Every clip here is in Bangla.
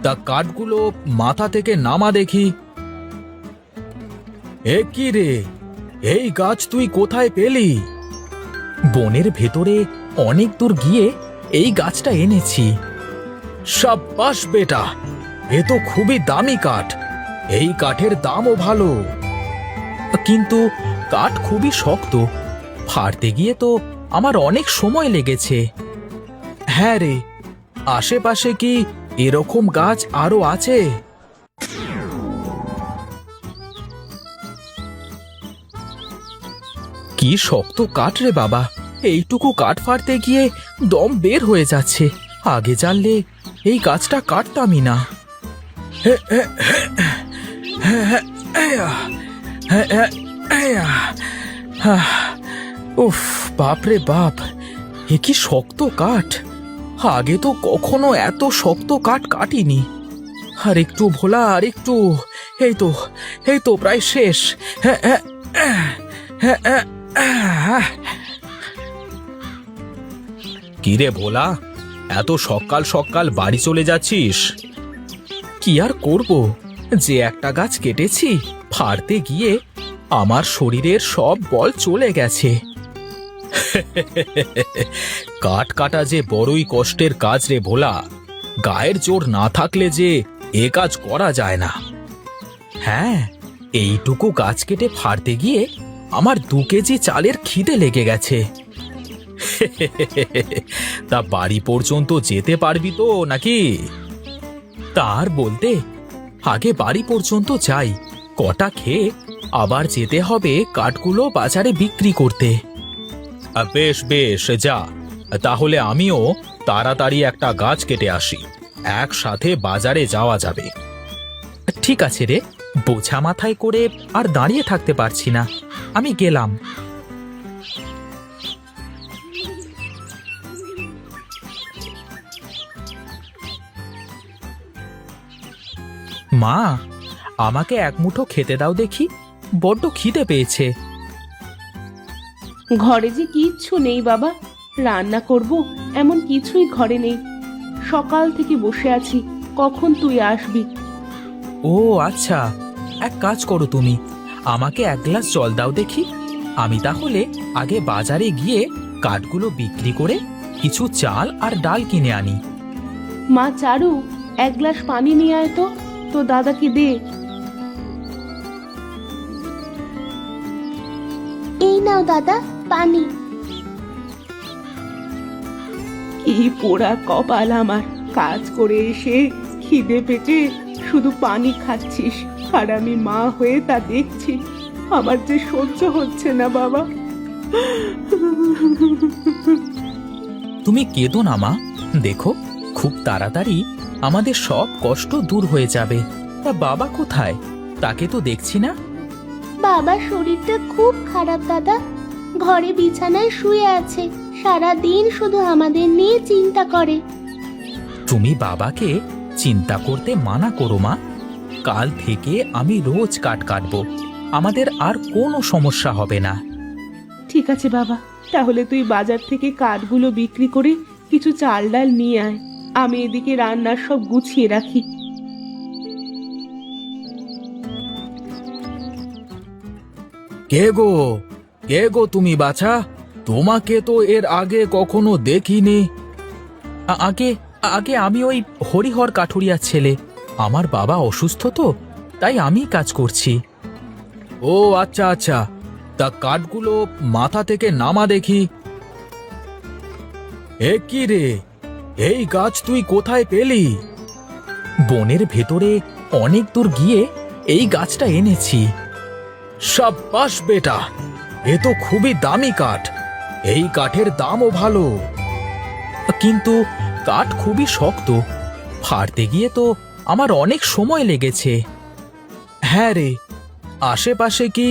তা কাঠগুলো মাথা থেকে নামা দেখি। এ কি রে, এই গাছ তুই কোথায় পেলি? বনের ভেতরে অনেক দূর গিয়ে এই গাছটা এনেছি। সাব্বাস বেটা, এ তো খুবই দামি কাঠ। এই কাঠের দামও ভালো, কিন্তু কাঠ খুবই শক্ত, ফাড়তে গিয়ে তো আমার অনেক সময় লেগেছে। হ্যাঁ রে, আশেপাশে কি এরকম গাছ আরো আছে? কি শক্ত কাঠ রে বাবা, এইটুকু কাঠ ফাড়তে গিয়ে দম বের হয়ে যাচ্ছে। আগে জানলে এই গাছটা কাটতামই না। উফ, বাপরে বাপ, এ কি শক্ত কাঠ! আগে তো কখনো এত শক্ত কাঠ কাটিনি। আর একটু ভোলা, আর একটু। এই তো, এই তো প্রায় শেষ। কিরে ভোলা, এত সকাল সকাল বাড়ি চলে যাচ্ছিস? কি আর করব, যে একটা গাছ কেটেছি, ফাড়তে গিয়ে আমার শরীরের সব বল চলে গেছে। কাঠ কাটা যে বড়ই কষ্টের কাজ রে ভোলা, গায়ের জোর না থাকলে যে এ কাজ করা যায় না। হ্যাঁ, এইটুকু গাছ কেটে ফাড়তে গিয়ে আমার 2 কেজি চালের খিদে লেগে গেছে। তা বাড়ি পর্যন্ত যেতে পারবি তো নাকি? তার বলতে, আগে বাড়ি পর্যন্ত যাই, কটা খেয়ে আবার যেতে হবে কাঠগুলো বাজারে বিক্রি করতে। বেশ বেশ, যা, তাহলে আমিও তাড়াতাড়ি একটা গাছ কেটে আসি, একসাথে বাজারে যাওয়া যাবে। ঠিক আছে রে, বোঝা মাথায় করে আর দাঁড়িয়ে থাকতে পারছি না, আমি গেলাম। মা, আমাকে এক মুঠো খেতে দাও দেখি, বড্ড খিদে পেয়েছে। ঘরে যে কিচ্ছু নেই বাবা, রান্না করব এমন কিছুই ঘরে নেই। সকাল থেকে বসে আছি, কখন তুই আসবি? ও আচ্ছা, এক কাজ করো তুমি, আমাকে 1 গ্লাস জল দাও দেখি। আমি তাহলে আগে বাজারে গিয়ে কাঠগুলো বিক্রি করে কিছু চাল আর ডাল কিনে আনি। মা চারু, 1 গ্লাস পানি নিয়ে আয় তো, তো দাদাকে দে। এই নাও দাদা, পানি। কি পোড়া কপাল আমার, কাজ করে এসে খিদে পেটে শুধু পানি খাচ্ছিস, আর আমি মা হয়ে তা দেখছি। আমার যে সহ্য হচ্ছে না বাবা। তুমি কেঁদো না মা, দেখো খুব তাড়াতাড়ি আমাদের সব কষ্ট দূর হয়ে যাবে। তা বাবা কোথায়? তাকে তো দেখছি না। বাবার শরীরটা খুব খারাপ দাদা, ঘরে বিছানায় শুয়ে আছে, সারা দিন শুধু আমাদের নিয়ে চিন্তা করে। তুমি বাবাকে চিন্তা করতে মানা করো মা, কাল থেকে আমি রোজ কাঠ কাটবো, আমাদের আর কোনো সমস্যা হবে না। ঠিক আছে বাবা, তাহলে তুই বাজার থেকে কাঠগুলো বিক্রি করে কিছু চাল ডাল নিয়ে আয়, আমি এদিকে রান্নার সব গুছিয়ে রাখি। কে গো, কে গো তুমি বাছা? তোমাকে তো এর আগে কখনো দেখিনি। আগে আগে আমি ওই হরিহর কাঠুরিয়ার ছেলে, আমার বাবা অসুস্থ তো, তাই আমি কাজ করছি। ও আচ্ছা আচ্ছা, তা কাঠগুলো মাথা থেকে নামা দেখি। এ কি রে, এই গাছ তুই কোথায় পেলি? বনের ভেতরে অনেক দূর গিয়ে এই গাছটা এনেছি। সাব্বাস বেটা, এ তো খুবই দামি কাঠ। এই কাঠের দামও ভালো, কিন্তু কাঠ খুবই শক্ত, ফাড়তে গিয়ে তো আমার অনেক সময় লেগেছে। হ্যাঁ রে, আশেপাশে কি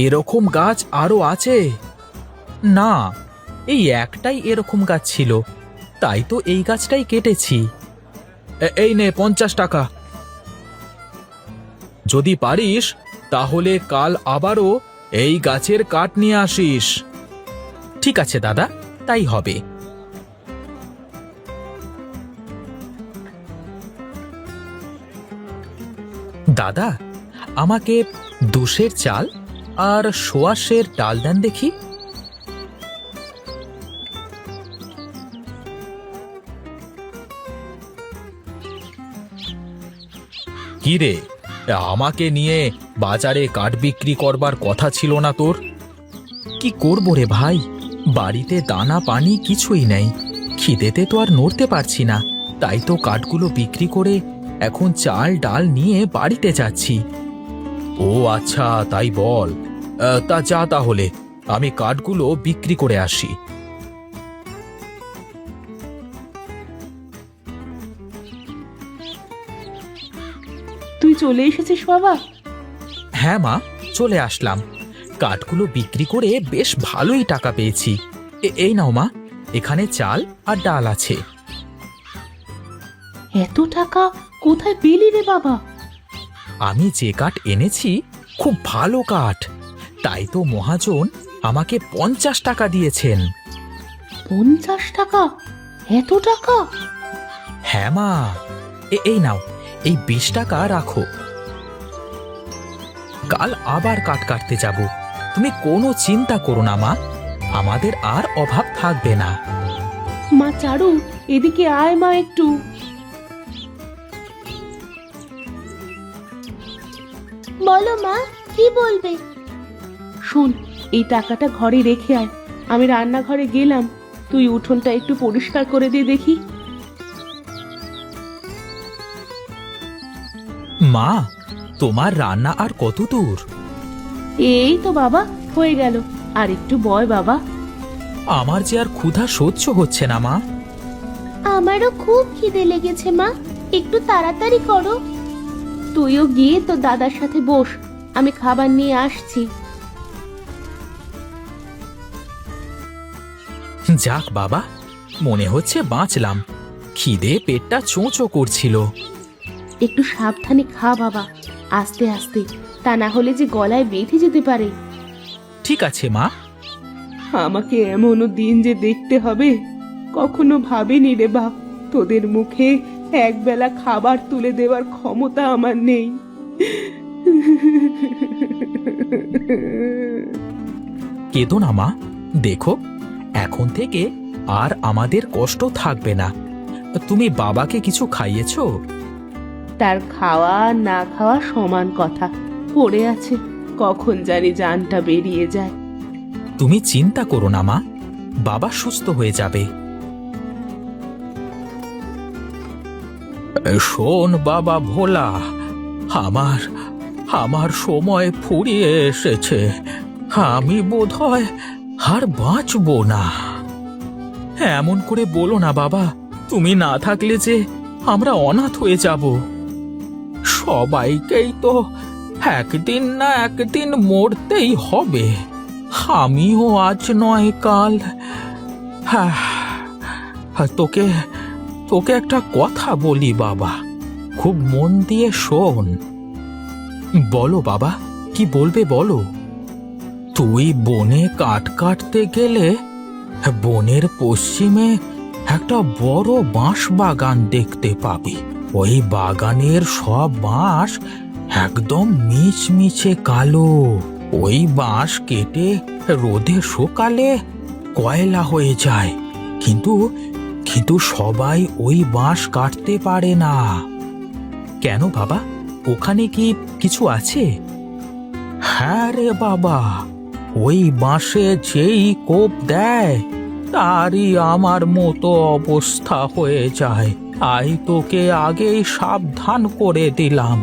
এরকম গাছ আরো আছে? না, এই একটাই এরকম গাছ ছিল, তাই তো এই গাছটাই কেটেছি। এই নে 50 টাকা। যদি পারিস তাহলে কাল আবারও এই গাছের কাঠ নিয়ে আসিস। ঠিক আছে দাদা, তাই হবে। দাদা, আমাকে দুশের চাল আর সোয়াশের ডাল দেন দেখি। কি রে, আমাকে নিয়ে বাজারে কাঠ বিক্রি করবার কথা ছিল না তোর? কি করব রে ভাই, বাড়িতে দানা পানি কিছুই নেই, খিদেতে তো আর নড়তে পারছি না, তাই তো কাঠগুলো বিক্রি করে এখন চাল ডাল নিয়ে বাড়িতে যাচ্ছি। ও আচ্ছা, তাই বল। তা যা তাহলে, আমি কাঠগুলো বিক্রি করে আসি। তুই চলে এসেছিস বাবা? হ্যাঁ মা, চলে আসলাম। কাঠগুলো বিক্রি করে বেশ ভালোই টাকা পেয়েছি। এই নাও মা, এখানে চাল আর ডাল আছে। এত টাকা কোথায় পেলি রে বাবা? আমি যে কাঠ এনেছি খুব ভালো কাঠ, তাই তো মহাজন আমাকে 50 টাকা দিয়েছেন। 50 টাকা? এত টাকা? হ্যাঁ মা, এই নাও, এই 20 টাকা রাখো। কাল আবার কাঠ কাটতে যাব, তুমি কোনো চিন্তা করো না মা, আমাদের আর অভাব থাকবে না। মা চারু, এদিকে আয় মা একটু। বলো মা, কি বলবে? শোন, এই টাকাটা ঘরে রেখে আয়, আমি রান্নাঘরে গেলাম, তুই উঠোনটা একটু পরিষ্কার করে দে দেখি। মা, তোমার রান্না আর কত দূর? এই তো বাবা, হয়ে গেল, আর একটু বয় বাবা। আমার যে আর ক্ষুধা সহ্য হচ্ছে না মা। আমারও খুব খিদে লেগেছে মা, একটু তাড়াতাড়ি করো। তুইও গিয়ে তো দাদার সাথে বস, আমি খাবার নিয়ে আসছি। যাক বাবা, মনে হচ্ছে বাঁচলাম, খিদে পেটটা চোঁচো করছিল। একটু সাবধানে খা বাবা, আস্তে আস্তে, তা না হলে যে গলায় বেঁধে যেতে পারে। ঠিক আছে মা। আমাকে এমনও দিন যে দেখতে হবে, কখনো ভাবিনি রে বাপ, তোদের মুখে একবেলা খাবার তুলে দেওয়ার ক্ষমতা আমার নেই। কেঁদো না মা, দেখো এখন থেকে আর আমাদের কষ্ট থাকবে না। তুমি বাবাকে কিছু খাইয়েছো? তার খাওয়া না খাওয়া সমান কথা, পড়ে আছে, কখন জানি জানটা বেরিয়ে যায়। তুমি চিন্তা করো না মা, বাবা সুস্থ হয়ে যাবে। শোন বাবা ভোলা, আমার আমার সময় ফুরিয়ে এসেছে, আমি বোধহয় আর বাঁচবো না। এমন করে বলো না বাবা, তুমি না থাকলে যে আমরা অনাথ হয়ে যাব। সবাইকেই তো একদিন না একদিন মরতেই হবে, আমিও আজ নয় কাল। হ্যাঁ, তোকে তোকে একটা কথা বলি বাবা, খুব মন দিয়ে শোন। বলো বাবা, কি বলবে বলো। তুই বনে কাঠ কাটতে গেলে বনের পশ্চিমে একটা বড় বাঁশ বাগান দেখতে পাবি। ওই বাগানের সব বাঁশ একদম মিচমিচে কালো। ওই বাঁশ কেটে রোদে শুকালে কয়লা হয়ে যায়, কিন্তু কিন্তু সবাই ওই বাঁশ কাটতে পারে না। কেন বাবা, ওখানে কি কিছু আছে? হ্যাঁ রে বাবা, ওই বাঁশে যেই কোপ দেয় তারই আমার মতো অবস্থা হয়ে যায়। তাই তোকে আগেই সাবধান করে দিলাম,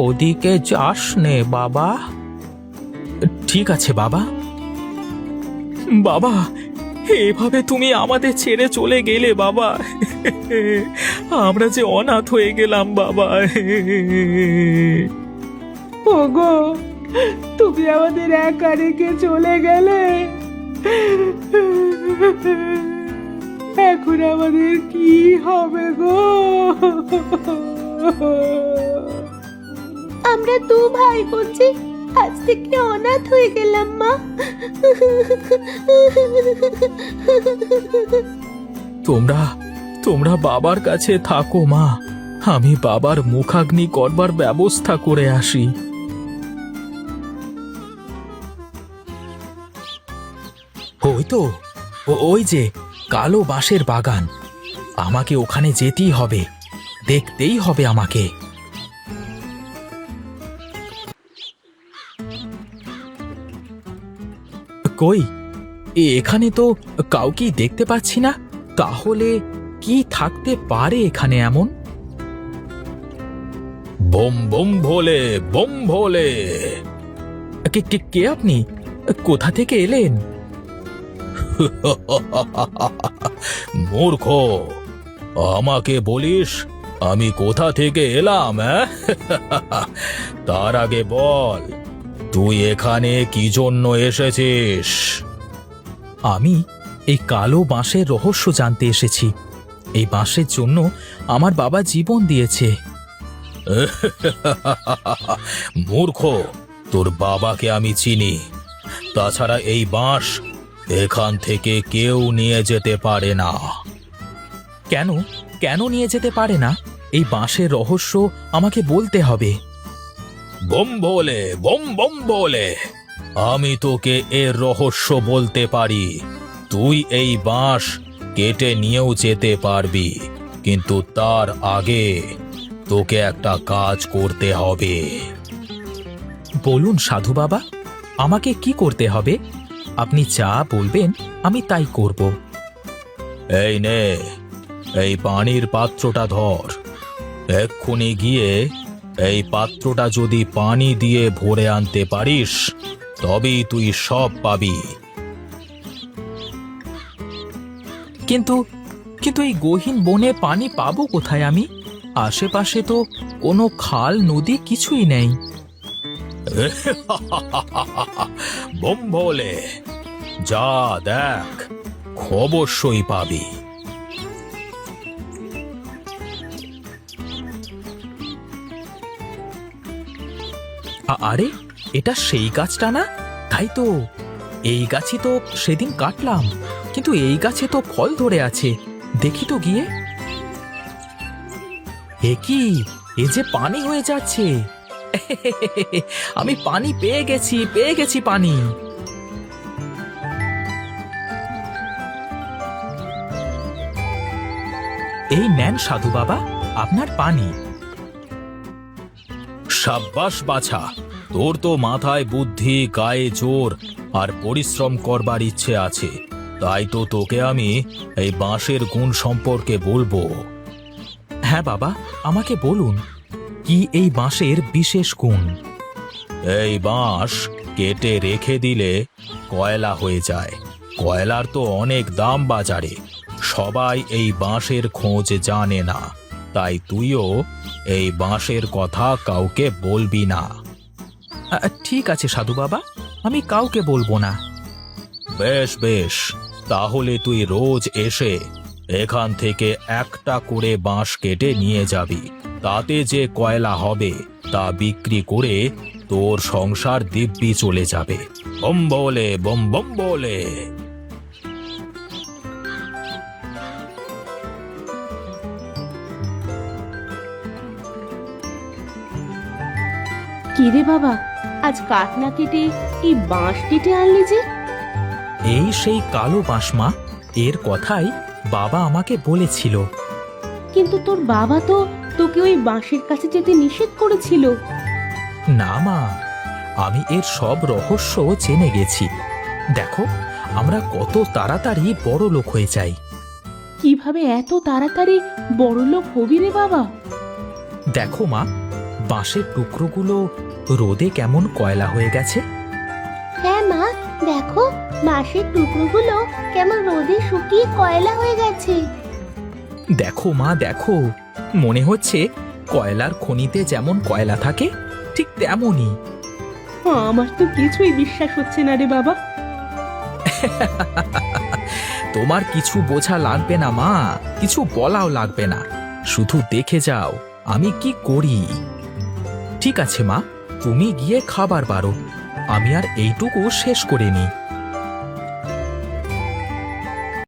ওদিকে যাস নে বাবা। ঠিক আছে বাবা। বাবা, এভাবে তুমি আমাদের ছেড়ে চলে গেলে বাবা, আমরা যে অনাথ হয়ে গেলাম বাবা। ওগো, তুমি আমাদের একা রেখে চলে গেলে, এখন আমাদের কি হবে গো? আমরা দু ভাই বোন যে আজ থেকে অনাথ হয়ে গেলাম মা। তোমরা তোমরা বাবার কাছে থাকো মা, আমি বাবার মুখাগ্নি করবার ব্যবস্থা করে আসি। ওই তো, ওই যে কালো বাঁশের বাগান। আমাকে ওখানে যেতেই হবে, দেখতেই হবে আমাকে। কই, এখানে তো কাউকেই দেখতে পাচ্ছি না। তাহলে কি থাকতে পারে এখানে এমন? বোম বোম ভোলে, বোম ভোলে। কে কে কে আপনি? কোথা থেকে এলেন? মূর্খ, আমাকে বলিস আমি কোথা থেকে এলাম? তার আগে বল, তুই এখানে কি জন্য এসেছিস? আমি এই কালো বাঁশের রহস্য জানতে এসেছি। এই বাঁশের জন্য আমার বাবা জীবন দিয়েছে। মূর্খ, তোর বাবাকে আমি চিনি। তাছাড়া এই বাঁশ এখান থেকে কেউ নিয়ে যেতে পারে না। কেন কেন নিয়ে যেতে পারে না? এই বাঁশের রহস্য আমাকে বলতে হবে। বোম বলে, বোম বোম বলে, আমি তোকে এর রহস্য বলতে পারি। তুই এই বাঁশ কেটে নিয়েও যেতে পারবি, কিন্তু তার আগে তোকে একটা কাজ করতে হবে। বলুন সাধু বাবা, আমাকে কি করতে হবে? আপনি যা বলবেন আমি তাই করব। এই নে, এই পানির পাত্রটা ধর। এক্ষুনি গিয়ে এই পাত্রটা যদি পানি দিয়ে ভরে আনতে পারিস, তবেই তুই সব পাবি। কিন্তু কিন্তু এই গহীন বনে পানি পাবো কোথায় আমি? আশেপাশে তো কোনো খাল নদী কিছুই নেই। বোম বলে, যা দেখ, অবশ্যই পাবি। আরে, এটা সেই গাছটা না? তাই তো, এই গাছই তো সেদিন কাটলাম, কিন্তু এই গাছে তো ফল ধরে আছে। দেখি তো গিয়ে। এ কি, এ যে পানি হয়ে যাচ্ছে। আমি পানি পেয়ে গেছি পানি। এই নেন সাধু বাবা, আপনার পানি। সাব্বাস বাছা, তোর তো মাথায় বুদ্ধি, গায়ে জোর আর পরিশ্রম করবার ইচ্ছে আছে। তাই তো তোকে আমি এই বাঁশের গুণ সম্পর্কে বলবো। হ্যাঁ বাবা, আমাকে বলুন, কি এই বাঁশের বিশেষ গুণ? এই বাঁশ কেটে রেখে দিলে কয়লা হয়ে যায়। কয়লার তো অনেক দাম বাজারে, সবাই এই বাঁশের খোঁজ জানে না। তাই তুইও এই বাঁশের কথা কাউকে বলবি না। ঠিক আছে সাধু বাবা, আমি কাউকে বলবো না। বেশ বেশ, তাহলে তুই রোজ এসে এখান থেকে একটা করে বাঁশ কেটে নিয়ে যাবি। তাতে যে কয়লা হবে তা বিক্রি করে তোর সংসার দিব্যি চলে যাবে। বম বলে, বম বম বলে। কিরে বাবা, আজ কাঠ না কেটে এই বাঁশ কেটে আনলি যে? এই সেই কালো বাঁশ মা, এর কথাই বাবা আমাকে বলেছিল। কিন্তু তোর বাবা তো তোকে ওই বাঁশের কাছে যেতে নিষেধ করেছিল। না মা, আমি এর সব রহস্য জেনে গেছি। দেখো, আমরা কত তাড়াতাড়ি বড় লোক হয়ে যাই। কিভাবে এত তাড়াতাড়ি বড় লোক হবি রে বাবা? দেখো মা, বাঁশের টুকরোগুলো রোদে কেমন কয়লা হয়ে গেছে। হ্যাঁ মা, দেখো বাঁশের টুকরোগুলো কেমন রোদে শুকিয়ে কয়লা হয়ে গেছে। দেখো মা, দেখো, মনে হচ্ছে কয়লার খনিতে যেমন কয়লা থাকে ঠিক তেমনই। আমার তো কিছুই বিশ্বাস হচ্ছে না রে বাবা। তোমার কিছু বোঝা লাগবে না মা, কিছু বলাও লাগবে না, শুধু দেখে যাও আমি কি করি। ঠিক আছে মা, তুমি গিয়ে খাবার বারো, আমি আর এইটুকু শেষ করে নিই।